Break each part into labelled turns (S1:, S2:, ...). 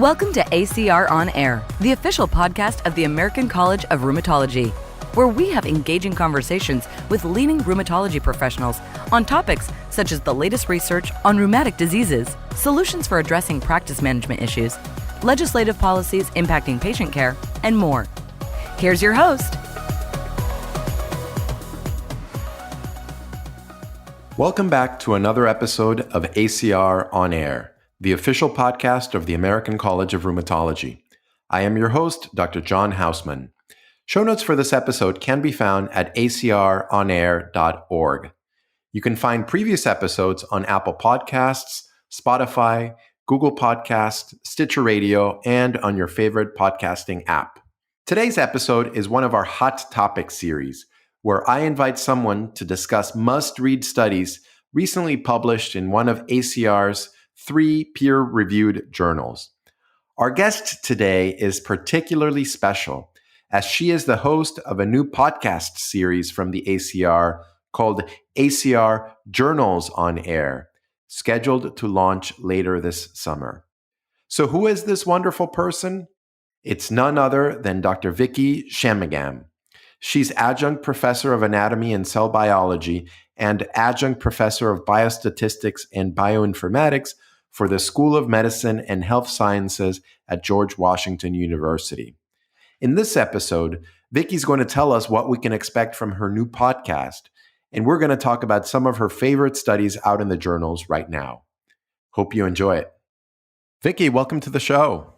S1: Welcome to ACR On Air, the official podcast of the American College of Rheumatology, where we have engaging conversations with leading rheumatology professionals on topics such as the latest research on rheumatic diseases, solutions for addressing practice management issues, legislative policies impacting patient care, and more. Here's your host.
S2: Welcome back to another episode of ACR On Air, the official podcast of the American College of Rheumatology. I am your host, Dr. John Hausman. Show notes for this episode can be found at acronair.org. You can find previous episodes on Apple Podcasts, Spotify, Google Podcasts, Stitcher Radio, and on your favorite podcasting app. Today's episode is one of our Hot Topics series, where I invite someone to discuss must-read studies recently published in one of ACR's 3 peer-reviewed journals. Our guest today is particularly special, as she is the host of a new podcast series from the ACR called ACR Journals On Air, scheduled to launch later this summer. So who is this wonderful person? It's none other than Dr. Vicki Shanmugam. She's adjunct professor of anatomy and cell biology and adjunct professor of biostatistics and bioinformatics for the School of Medicine and Health Sciences at George Washington University. In this episode, Vicki's going to tell us what we can expect from her new podcast, and we're going to talk about some of her favorite studies out in the journals right now. Hope you enjoy it. Vicki, welcome to the show.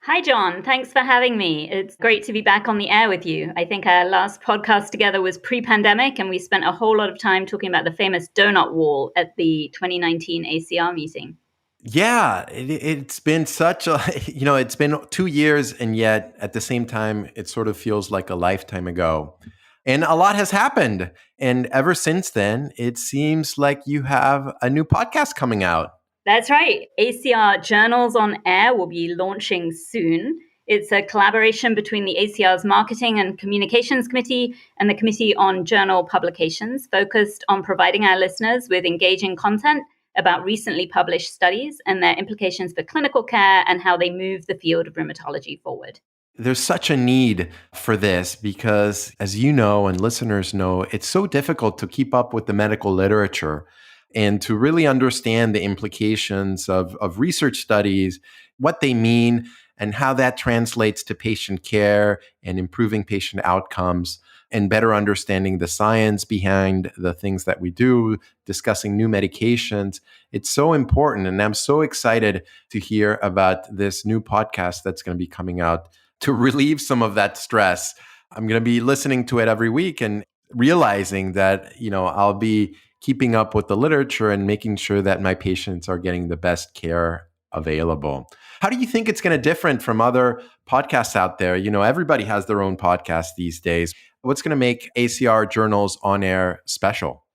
S3: Hi, John. Thanks for having me. It's great to be back on the air with you. I think our last podcast together was pre-pandemic, and we spent a whole lot of time talking about the famous donut wall at the 2019 ACR meeting.
S2: Yeah, it's been such a, it's been 2 years, and yet at the same time, it sort of feels like a lifetime ago. And a lot has happened. And ever since then, it seems like you have a new podcast coming out.
S3: That's right. ACR Journals On Air will be launching soon. It's a collaboration between the ACR's Marketing and Communications Committee and the Committee on Journal Publications, focused on providing our listeners with engaging content about recently published studies and their implications for clinical care and how they move the field of rheumatology forward.
S2: There's such a need for this because, as you know and listeners know, it's so difficult to keep up with the medical literature and to really understand the implications of research studies, what they mean, and how that translates to patient care and improving patient outcomes, and better understanding the science behind the things that we do, discussing new medications. It's so important, and I'm so excited to hear about this new podcast that's going to be coming out to relieve some of that stress. I'm going to be listening to it every week and realizing that, I'll be keeping up with the literature and making sure that my patients are getting the best care available. How do you think it's going to different from other podcasts out there? Everybody has their own podcast these days. What's going to make ACR Journals On Air special?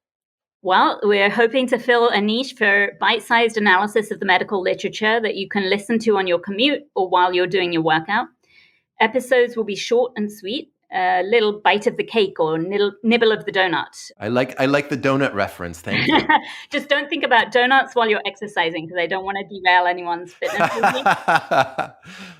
S3: Well, we're hoping to fill a niche for bite-sized analysis of the medical literature that you can listen to on your commute or while you're doing your workout. Episodes will be short and sweet, a little bite of the cake or nibble of the donut.
S2: I like the donut reference. Thank you.
S3: Just don't think about donuts while you're exercising, because I don't want to derail anyone's fitness routine.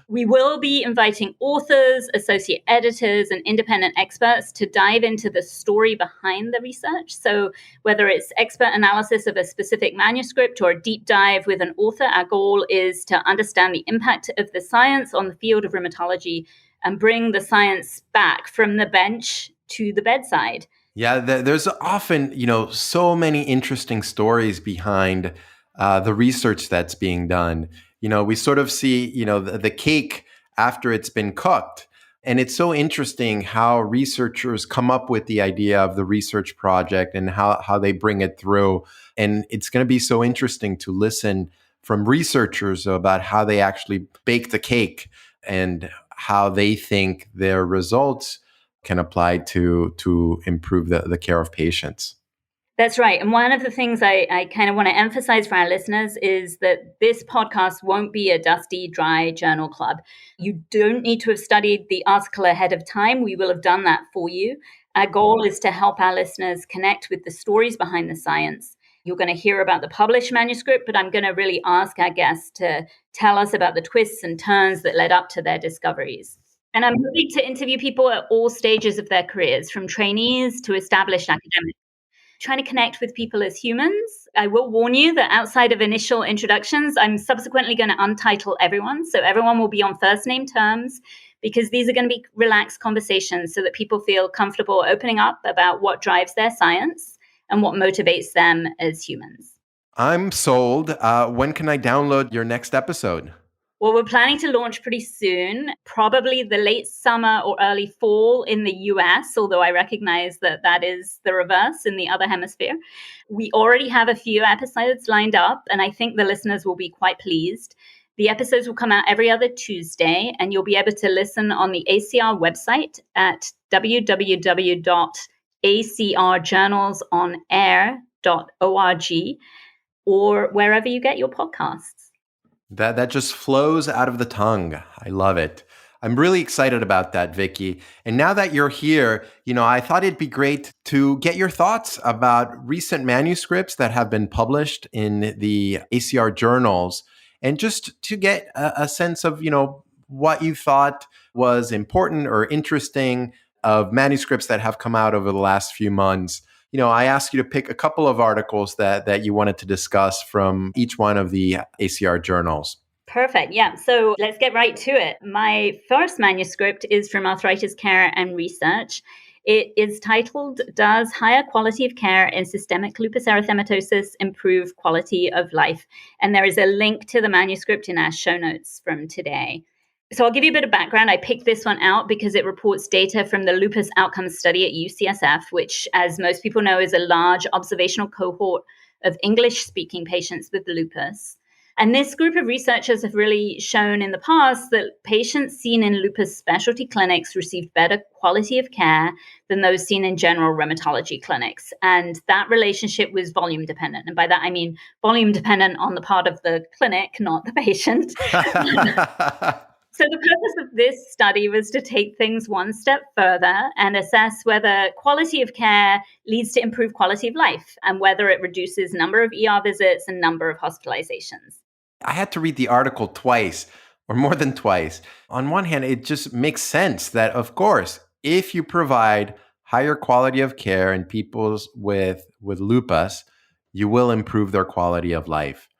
S3: We will be inviting authors, associate editors, and independent experts to dive into the story behind the research. So whether it's expert analysis of a specific manuscript or a deep dive with an author, our goal is to understand the impact of the science on the field of rheumatology and bring the science back from the bench to the bedside.
S2: Yeah, there's often, so many interesting stories behind the research that's being done. We sort of see, the cake after it's been cooked. And it's so interesting how researchers come up with the idea of the research project and how they bring it through. And it's going to be so interesting to listen from researchers about how they actually bake the cake and how they think their results can apply to improve the care of patients.
S3: That's right. And one of the things I kind of want to emphasize for our listeners is that this podcast won't be a dusty, dry journal club. You don't need to have studied the article ahead of time. We will have done that for you. Our goal is to help our listeners connect with the stories behind the science You're going to hear about the published manuscript, but I'm going to really ask our guests to tell us about the twists and turns that led up to their discoveries. And I'm hoping to interview people at all stages of their careers, from trainees to established academics, trying to connect with people as humans. I will warn you that outside of initial introductions, I'm subsequently going to untitle everyone. So everyone will be on first name terms, because these are going to be relaxed conversations so that people feel comfortable opening up about what drives their science and what motivates them as humans.
S2: I'm sold. When can I download your next episode?
S3: Well, we're planning to launch pretty soon, probably the late summer or early fall in the US, although I recognize that that is the reverse in the other hemisphere. We already have a few episodes lined up, and I think the listeners will be quite pleased. The episodes will come out every other Tuesday, and you'll be able to listen on the ACR website at www.acrjournalsonair.org or wherever you get your podcasts.
S2: That just flows out of the tongue. I love it. I'm really excited about that, Vicki. And now that you're here, I thought it'd be great to get your thoughts about recent manuscripts that have been published in the ACR Journals, and just to get a sense of, what you thought was important or interesting of manuscripts that have come out over the last few months. I asked you to pick a couple of articles that you wanted to discuss from each one of the ACR journals.
S3: Perfect. Yeah. So let's get right to it. My first manuscript is from Arthritis Care and Research. It is titled, Does Higher Quality of Care in Systemic Lupus Erythematosus Improve Quality of Life? And there is a link to the manuscript in our show notes from today. So I'll give you a bit of background. I picked this one out because it reports data from the Lupus Outcomes Study at UCSF, which, as most people know, is a large observational cohort of English-speaking patients with lupus. And this group of researchers have really shown in the past that patients seen in lupus specialty clinics received better quality of care than those seen in general rheumatology clinics. And that relationship was volume dependent. And by that, I mean volume dependent on the part of the clinic, not the patient. So the purpose of this study was to take things one step further and assess whether quality of care leads to improved quality of life and whether it reduces number of ER visits and number of hospitalizations.
S2: I had to read the article twice or more than twice. On one hand, it just makes sense that, of course, if you provide higher quality of care in people with lupus, you will improve their quality of life.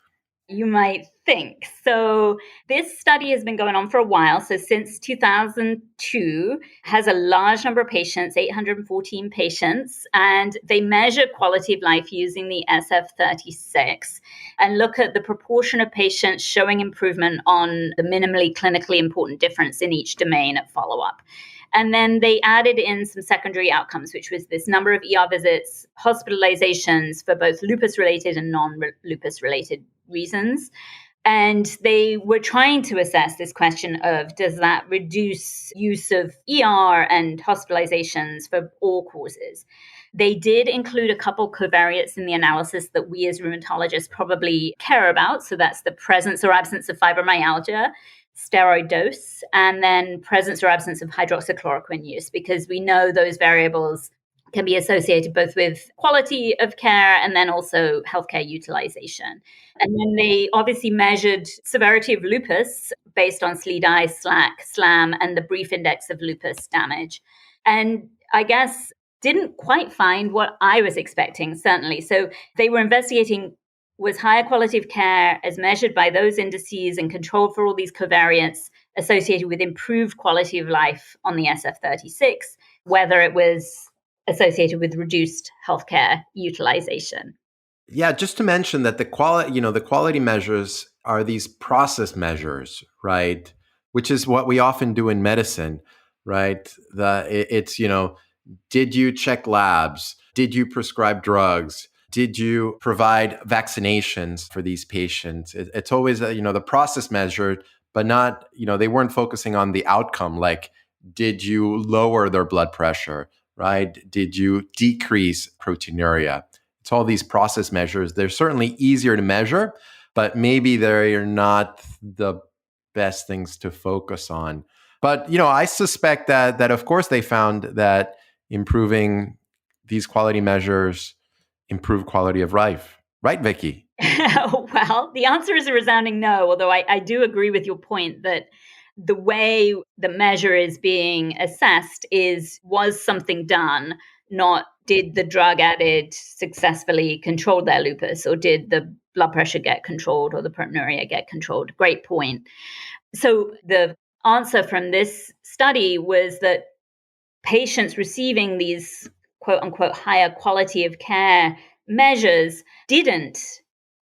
S3: You might think. So this study has been going on for a while. So since 2002, has a large number of patients, 814 patients, and they measure quality of life using the SF-36 and look at the proportion of patients showing improvement on the minimally clinically important difference in each domain at follow-up. And then they added in some secondary outcomes, which was this number of ER visits, hospitalizations for both lupus-related and non-lupus-related reasons. And they were trying to assess this question of, does that reduce use of ER and hospitalizations for all causes? They did include a couple covariates in the analysis that we as rheumatologists probably care about. So that's the presence or absence of fibromyalgia, steroid dose, and then presence or absence of hydroxychloroquine use, because we know those variables can be associated both with quality of care and then also healthcare utilization. And then they obviously measured severity of lupus based on SLEDAI, SLAC, SLAM, and the brief index of lupus damage. And I guess didn't quite find what I was expecting, certainly. So they were investigating, was higher quality of care as measured by those indices and controlled for all these covariates associated with improved quality of life on the SF-36, whether it was associated with reduced healthcare utilization.
S2: Yeah, just to mention that the quality measures are these process measures, right? Which is what we often do in medicine, right? It's did you check labs? Did you prescribe drugs? Did you provide vaccinations for these patients? It's always the process measured, but not they weren't focusing on the outcome, like did you lower their blood pressure? Right? Did you decrease proteinuria? It's all these process measures. They're certainly easier to measure, but maybe they're not the best things to focus on. But, I suspect that of course they found that improving these quality measures improve quality of life, Right, Vicki?
S3: Well, the answer is a resounding no, although I do agree with your point that the way the measure is being assessed was something done, not did the drug added successfully control their lupus, or did the blood pressure get controlled or the proteinuria get controlled. Great point. So the answer from this study was that patients receiving these quote unquote higher quality of care measures didn't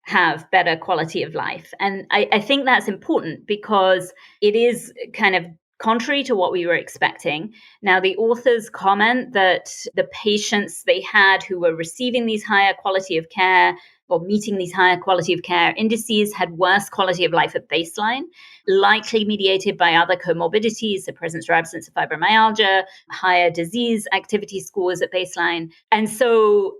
S3: have better quality of life. And I think that's important because it is kind of contrary to what we were expecting. Now, the authors comment that the patients they had who were receiving these higher quality of care or meeting these higher quality of care indices had worse quality of life at baseline, likely mediated by other comorbidities, the presence or absence of fibromyalgia, higher disease activity scores at baseline. And so,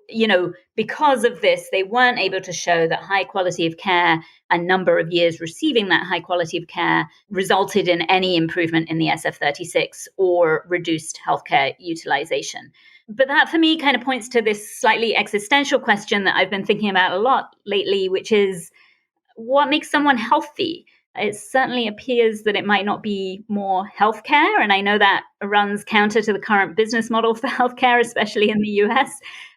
S3: because of this, they weren't able to show that high quality of care and number of years receiving that high quality of care resulted in any improvement in the SF-36 or reduced healthcare utilization. But that for me kind of points to this slightly existential question that I've been thinking about a lot lately, which is what makes someone healthy? It certainly appears that it might not be more healthcare. And I know that runs counter to the current business model for healthcare, especially in the US.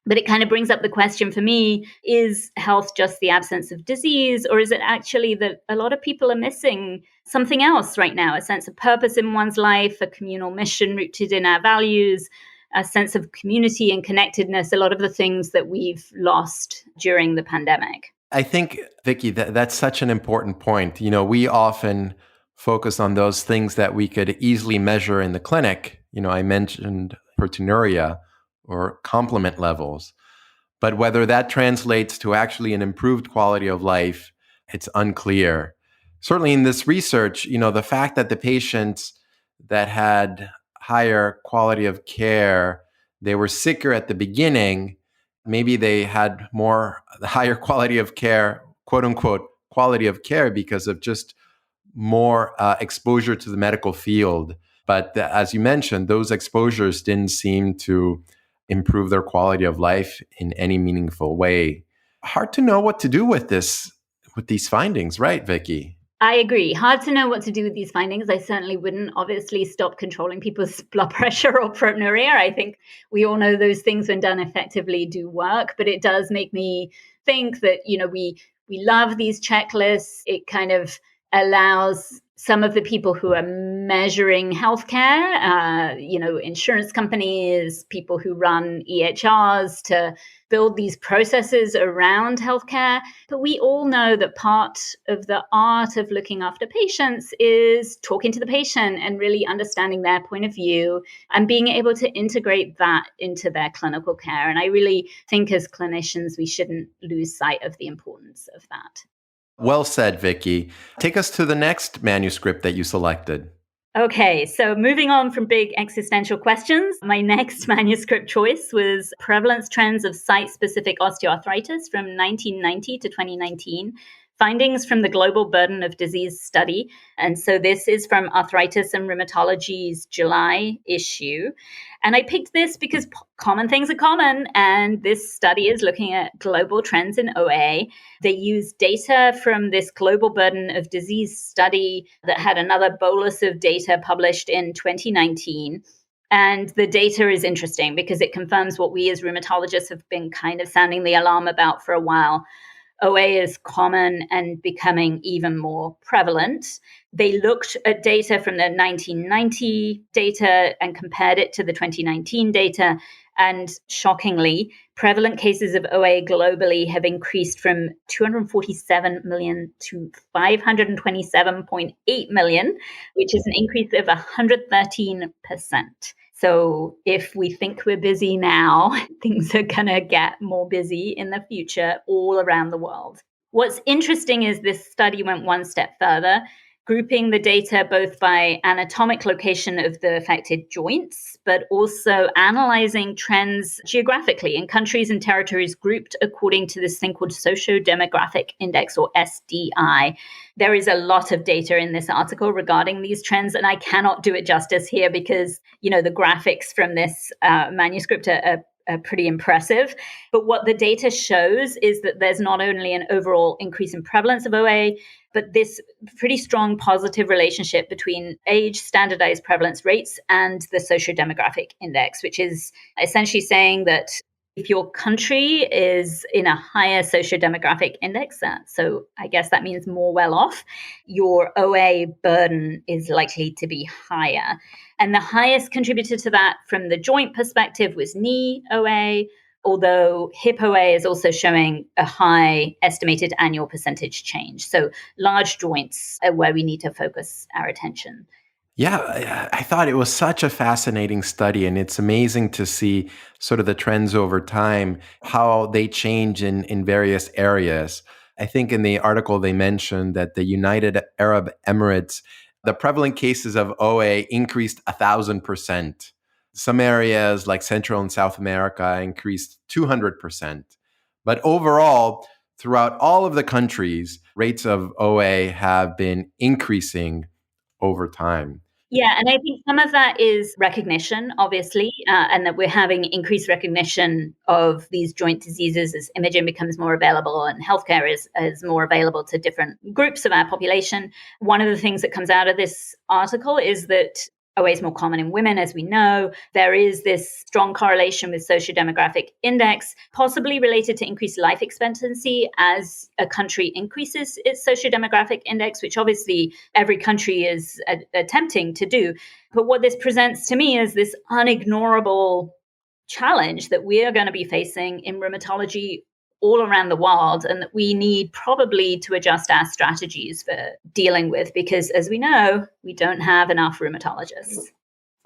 S3: But it kind of brings up the question for me, is health just the absence of disease? Or is it actually that a lot of people are missing something else right now, a sense of purpose in one's life, a communal mission rooted in our values, a sense of community and connectedness, a lot of the things that we've lost during the pandemic?
S2: I think, Vicki, that's such an important point. We often focus on those things that we could easily measure in the clinic. I mentioned proteinuria or complement levels, but whether that translates to actually an improved quality of life, it's unclear. Certainly in this research, the fact that the patients that had higher quality of care, they were sicker at the beginning, maybe they had higher quality of care, quote unquote, quality of care because of just more exposure to the medical field. But as you mentioned, those exposures didn't seem to improve their quality of life in any meaningful way. Hard to know what to do with these findings, right, Vicki?
S3: I agree. Hard to know what to do with these findings. I certainly wouldn't obviously stop controlling people's blood pressure or proteinuria. I think we all know those things, when done effectively, do work. But it does make me think that, we love these checklists. It kind of allows some of the people who are measuring healthcare, insurance companies, people who run EHRs, to build these processes around healthcare. But we all know that part of the art of looking after patients is talking to the patient and really understanding their point of view and being able to integrate that into their clinical care. And I really think as clinicians, we shouldn't lose sight of the importance of that.
S2: Well said, Vicki. Take us to the next manuscript that you selected.
S3: Okay, so moving on from big existential questions, my next manuscript choice was Prevalence Trends of Site-Specific Osteoarthritis from 1990 to 2019, Findings from the Global Burden of Disease Study. And so this is from Arthritis and Rheumatology's July issue. And I picked this because common things are common. And this study is looking at global trends in OA. They use data from this Global Burden of Disease study that had another bolus of data published in 2019. And the data is interesting because it confirms what we as rheumatologists have been kind of sounding the alarm about for a while. OA is common and becoming even more prevalent. They looked at data from the 1990 data and compared it to the 2019 data. And shockingly, prevalent cases of OA globally have increased from 247 million to 527.8 million, which is an increase of 113%. So if we think we're busy now, things are going to get more busy in the future all around the world. What's interesting is this study went one step further, grouping the data both by anatomic location of the affected joints, but also analyzing trends geographically in countries and territories grouped according to this thing called socio-demographic index, or SDI. There is a lot of data in this article regarding these trends, and I cannot do it justice here because, the graphics from this manuscript are pretty impressive. But what the data shows is that there's not only an overall increase in prevalence of OA, but this pretty strong positive relationship between age standardized prevalence rates and the sociodemographic index, which is essentially saying that if your country is in a higher sociodemographic index, so I guess that means more well off, your OA burden is likely to be higher. And the highest contributor to that from the joint perspective was knee OA, although hip OA is also showing a high estimated annual percentage change. So large joints are where we need to focus our attention.
S2: Yeah, I thought it was such a fascinating study, and it's amazing to see sort of the trends over time, how they change in various areas. I think in the article they mentioned that the United Arab Emirates, the prevalent cases of OA increased 1,000%. Some areas like Central and South America increased 200%. But overall, throughout all of the countries, rates of OA have been increasing over time.
S3: Yeah, and I think some of that is recognition, obviously, and that we're having increased recognition of these joint diseases as imaging becomes more available and healthcare is more available to different groups of our population. One of the things that comes out of this article is that OA is more common in women, as we know. There is this strong correlation with sociodemographic index, possibly related to increased life expectancy as a country increases its sociodemographic index, which obviously every country is attempting to do. But what this presents to me is this unignorable challenge that we are going to be facing in rheumatology all around the world, and that we need probably to adjust our strategies for dealing with, because as we know, we don't have enough rheumatologists.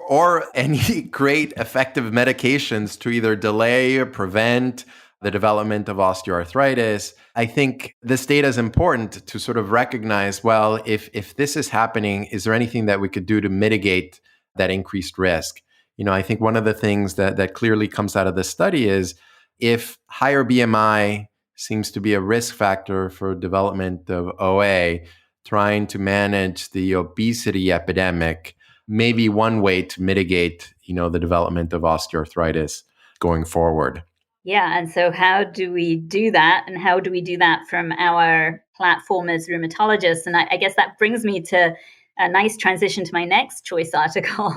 S2: Or any great effective medications to either delay or prevent the development of osteoarthritis. I think this data is important to sort of recognize, well, if this is happening, is there anything that we could do to mitigate that increased risk? I think one of the things that clearly comes out of this study is if higher BMI seems to be a risk factor for development of OA, trying to manage the obesity epidemic may be one way to mitigate, the development of osteoarthritis going forward.
S3: Yeah, and so how do we do that? And how do we do that from our platform as rheumatologists? And I guess that brings me to a nice transition to my next choice article,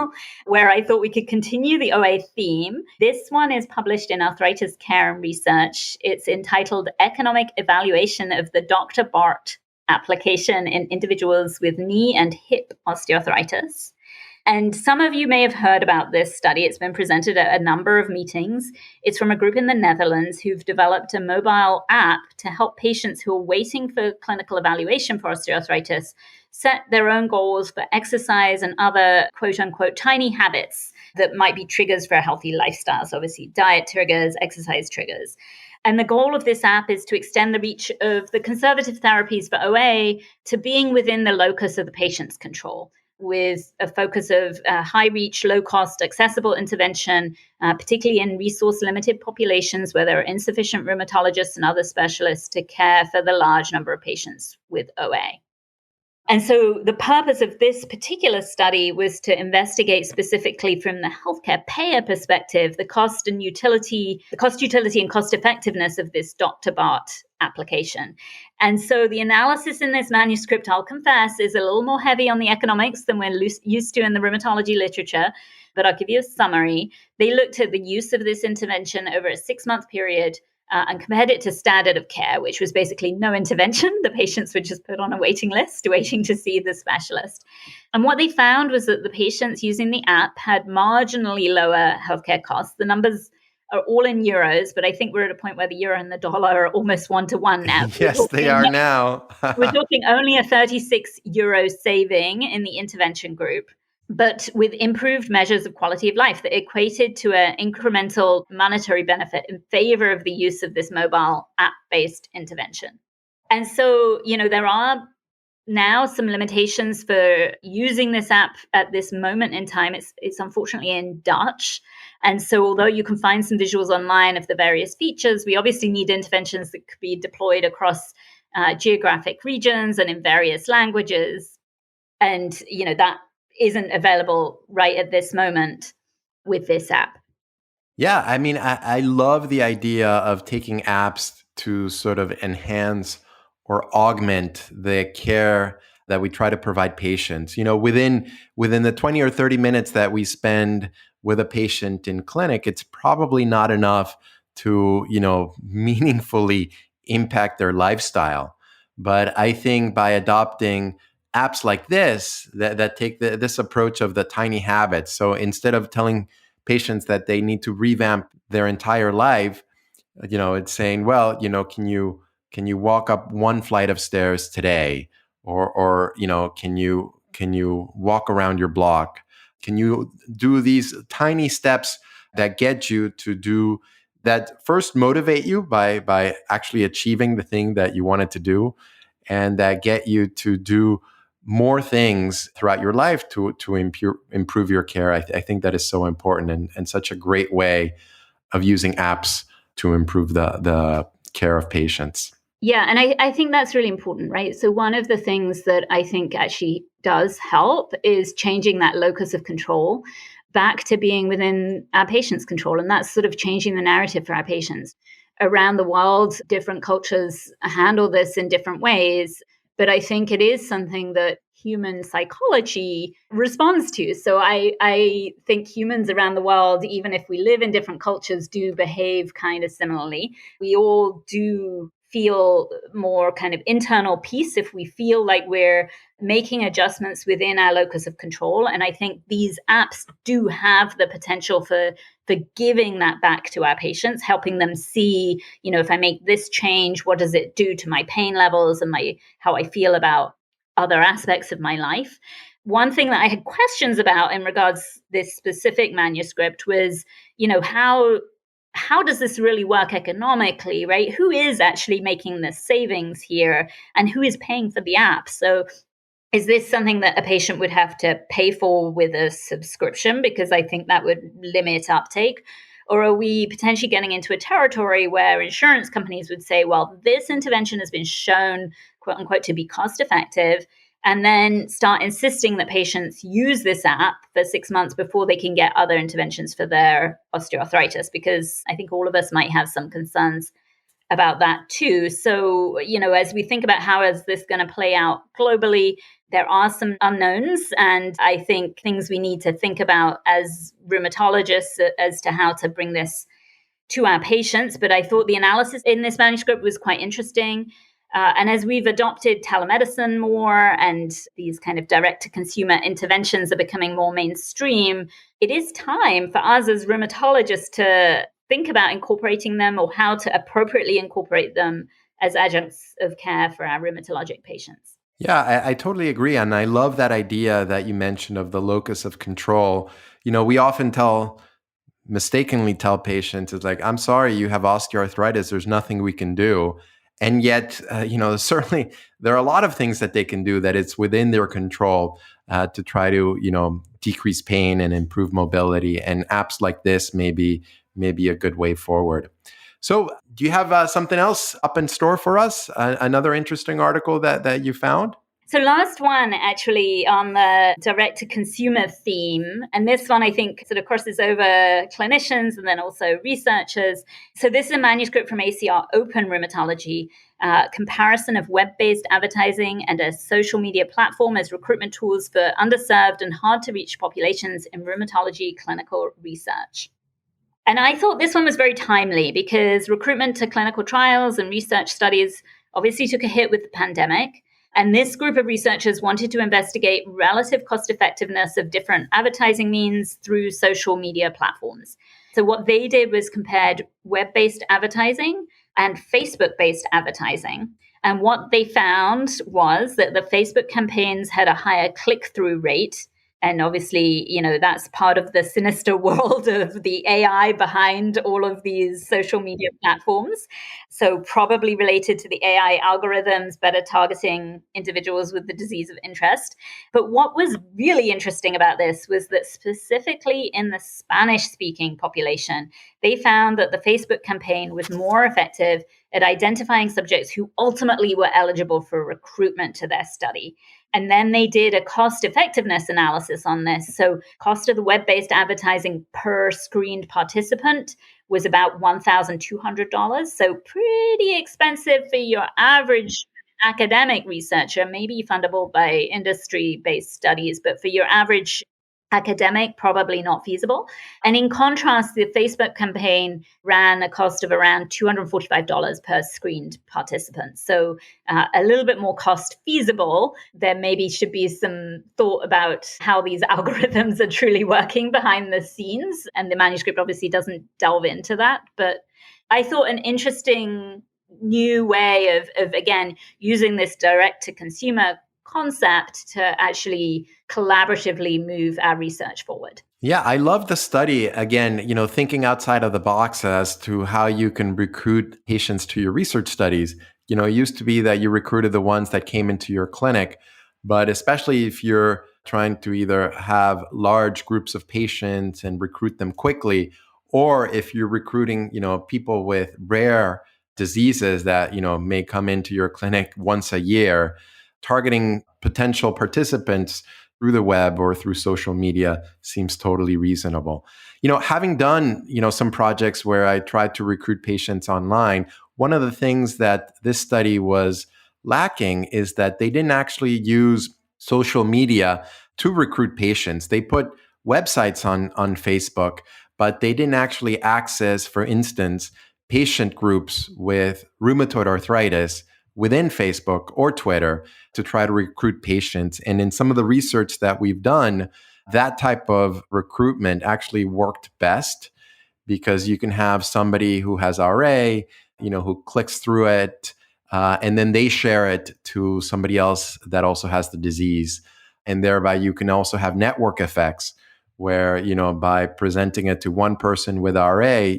S3: where I thought we could continue the OA theme. This one is published in Arthritis Care and Research. It's entitled Economic Evaluation of the Dr. Bart Application in Individuals with Knee and Hip Osteoarthritis. And some of you may have heard about this study. It's been presented at a number of meetings. It's from a group in the Netherlands who've developed a mobile app to help patients who are waiting for clinical evaluation for osteoarthritis set their own goals for exercise and other quote unquote tiny habits that might be triggers for a healthy lifestyle. So obviously diet triggers, exercise triggers. And the goal of this app is to extend the reach of the conservative therapies for OA to being within the locus of the patient's control, with a focus of high reach, low cost, accessible intervention, particularly in resource limited populations where there are insufficient rheumatologists and other specialists to care for the large number of patients with OA. And so the purpose of this particular study was to investigate specifically from the healthcare payer perspective, the cost, utility, and cost effectiveness of this Dr. Bart application. And so the analysis in this manuscript, I'll confess, is a little more heavy on the economics than we're used to in the rheumatology literature, but I'll give you a summary. They looked at the use of this intervention over a 6-month period and compared it to standard of care, which was basically no intervention. The patients were just put on a waiting list, waiting to see the specialist. And what they found was that the patients using the app had marginally lower healthcare costs. The numbers are all in euros, but I think we're at a point where the euro and the dollar are almost 1-to-1 now.
S2: Yes, they are now.
S3: We're talking only a 36 euro saving in the intervention group, but with improved measures of quality of life that equated to an incremental monetary benefit in favor of the use of this mobile app-based intervention. And so, there are now some limitations for using this app at this moment in time. It's unfortunately in Dutch. And so although you can find some visuals online of the various features, we obviously need interventions that could be deployed across geographic regions and in various languages. And, that isn't available right at this moment with this app.
S2: Yeah, I mean, I love the idea of taking apps to sort of enhance or augment the care that we try to provide patients. Within the 20 or 30 minutes that we spend with a patient in clinic, it's probably not enough to, meaningfully impact their lifestyle. But I think by adopting apps like this that take this approach of the tiny habits, so instead of telling patients that they need to revamp their entire life, it's saying, well, can you walk up one flight of stairs today, or can you walk around your block? Can you do these tiny steps that get you to do that, first motivate you by actually achieving the thing that you wanted to do, and that get you to do more things throughout your life to improve your care. I think that is so important, and such a great way of using apps to improve the care of patients.
S3: Yeah, and I think that's really important, right? So one of the things that I think actually does help is changing that locus of control back to being within our patients' control. And that's sort of changing the narrative for our patients. Around the world, different cultures handle this in different ways. But I think it is something that human psychology responds to. So I think humans around the world, even if we live in different cultures, do behave kind of similarly. We all do feel more kind of internal peace if we feel like we're making adjustments within our locus of control. And I think these apps do have the potential for giving that back to our patients, helping them see, if I make this change, what does it do to my pain levels and how I feel about other aspects of my life. One thing that I had questions about in regards to this specific manuscript was, how does this really work economically, right? Who is actually making the savings here, and who is paying for the app? So is this something that a patient would have to pay for with a subscription? Because I think that would limit uptake. Or are we potentially getting into a territory where insurance companies would say, well, this intervention has been shown, quote unquote, to be cost effective, and then start insisting that patients use this app for 6 months before they can get other interventions for their osteoarthritis? Because I think all of us might have some concerns about that too. So, as we think about how is this going to play out globally, there are some unknowns, and I think things we need to think about as rheumatologists as to how to bring this to our patients. But I thought the analysis in this manuscript was quite interesting. And as we've adopted telemedicine more and these kind of direct-to-consumer interventions are becoming more mainstream, it is time for us as rheumatologists to think about incorporating them, or how to appropriately incorporate them as adjuncts of care for our rheumatologic patients.
S2: Yeah, I totally agree. And I love that idea that you mentioned of the locus of control. We often mistakenly tell patients, it's like, I'm sorry, you have osteoarthritis. There's nothing we can do. And yet, certainly there are a lot of things that they can do that it's within their control to try to, decrease pain and improve mobility. And apps like this may be a good way forward. So do you have something else up in store for us? Another interesting article that you found?
S3: So last one, actually, on the direct-to-consumer theme. And this one, I think, sort of crosses over clinicians and then also researchers. So this is a manuscript from ACR Open Rheumatology, comparison of web-based advertising and a social media platform as recruitment tools for underserved and hard-to-reach populations in rheumatology clinical research. And I thought this one was very timely because recruitment to clinical trials and research studies obviously took a hit with the pandemic. And this group of researchers wanted to investigate relative cost effectiveness of different advertising means through social media platforms. So what they did was compared web-based advertising and Facebook-based advertising. And what they found was that the Facebook campaigns had a higher click-through rate. And obviously, that's part of the sinister world of the AI behind all of these social media platforms. So probably related to the AI algorithms, better targeting individuals with the disease of interest. But what was really interesting about this was that specifically in the Spanish-speaking population, they found that the Facebook campaign was more effective at identifying subjects who ultimately were eligible for recruitment to their study. And then they did a cost effectiveness analysis on this. So cost of the web-based advertising per screened participant was about $1,200. So pretty expensive for your average academic researcher, maybe fundable by industry-based studies, but for your average academic, probably not feasible. And in contrast, the Facebook campaign ran a cost of around $245 per screened participant. So a little bit more cost feasible. There maybe should be some thought about how these algorithms are truly working behind the scenes. And the manuscript obviously doesn't delve into that. But I thought an interesting new way of again, using this direct to consumer concept to actually collaboratively move our research forward.
S2: Yeah, I love the study. Again, thinking outside of the box as to how you can recruit patients to your research studies. It used to be that you recruited the ones that came into your clinic, but especially if you're trying to either have large groups of patients and recruit them quickly, or if you're recruiting, people with rare diseases that, may come into your clinic once a year, targeting potential participants through the web or through social media seems totally reasonable. Having done, some projects where I tried to recruit patients online, one of the things that this study was lacking is that they didn't actually use social media to recruit patients. They put websites on Facebook, but they didn't actually access, for instance, patient groups with rheumatoid arthritis within Facebook or Twitter to try to recruit patients. And in some of the research that we've done, that type of recruitment actually worked best because you can have somebody who has RA, who clicks through it, and then they share it to somebody else that also has the disease. And thereby you can also have network effects where, by presenting it to one person with RA,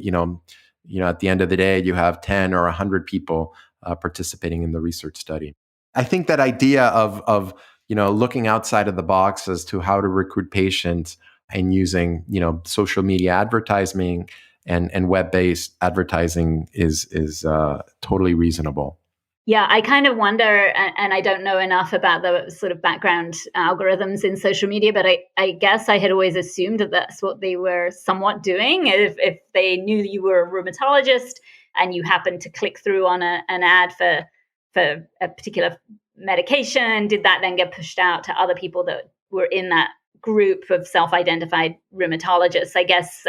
S2: at the end of the day, you have 10 or 100 people participating in the research study. I think that idea of looking outside of the box as to how to recruit patients and using social media advertising and web-based advertising is totally reasonable.
S3: Yeah, I kind of wonder, and I don't know enough about the sort of background algorithms in social media, but I guess I had always assumed that that's what they were somewhat doing. If they knew you were a rheumatologist and you happened to click through on an ad for a particular medication, did that then get pushed out to other people that were in that group of self-identified rheumatologists? I guess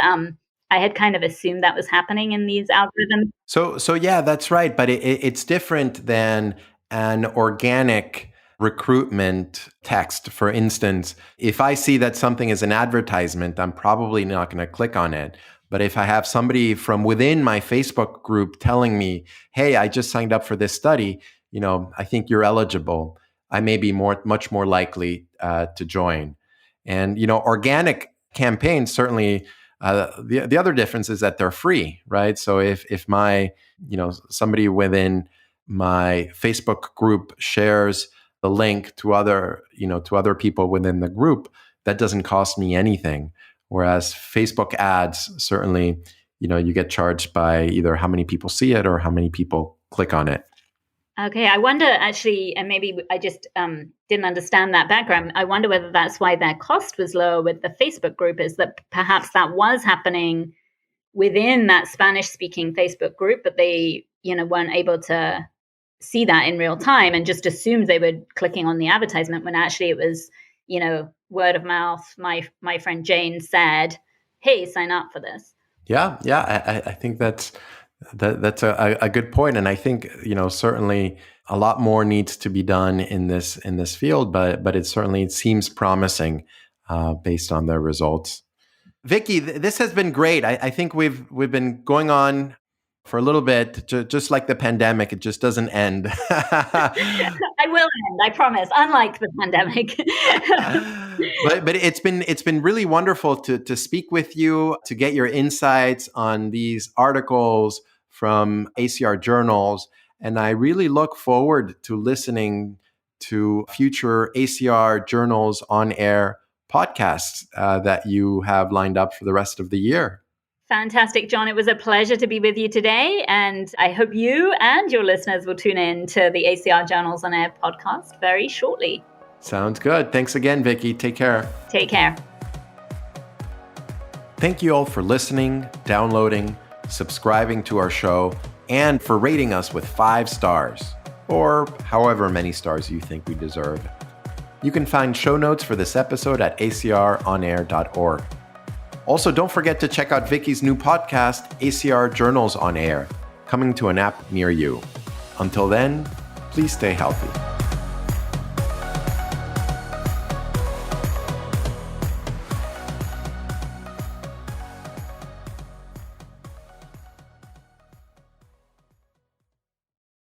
S3: I had kind of assumed that was happening in these algorithms.
S2: So yeah, that's right. But it's different than an organic recruitment text. For instance, if I see that something is an advertisement, I'm probably not going to click on it. But if I have somebody from within my Facebook group telling me, hey, I just signed up for this study, I think you're eligible, I may be much more likely to join. And, organic campaigns certainly, the other difference is that they're free, right? So if my, somebody within my Facebook group shares the link to other people within the group, that doesn't cost me anything. Whereas Facebook ads, certainly, you get charged by either how many people see it or how many people click on it.
S3: Okay, I wonder actually, and maybe I just didn't understand that background. I wonder whether that's why their cost was lower with the Facebook group, is that perhaps that was happening within that Spanish-speaking Facebook group, but they, weren't able to see that in real time and just assumed they were clicking on the advertisement when actually it was, word of mouth. My friend Jane said, "Hey, sign up for this."
S2: Yeah, I think that's a good point, and I think certainly a lot more needs to be done in this field, but it certainly seems promising based on their results. Vicki, this has been great. I think we've been going on for a little bit, just like the pandemic. It just doesn't end.
S3: I will end, I promise, unlike the pandemic.
S2: But it's been really wonderful to speak with you, to get your insights on these articles from ACR Journals. And I really look forward to listening to future ACR Journals on air podcasts that you have lined up for the rest of the year.
S3: Fantastic, John. It was a pleasure to be with you today. And I hope you and your listeners will tune in to the ACR Journals on Air podcast very shortly.
S2: Sounds good. Thanks again, Vicki. Take care.
S3: Take care.
S2: Thank you all for listening, downloading, subscribing to our show, and for rating us with 5 stars, or however many stars you think we deserve. You can find show notes for this episode at acronair.org. Also, don't forget to check out Vicki's new podcast, ACR Journals on Air, coming to an app near you. Until then, please stay healthy.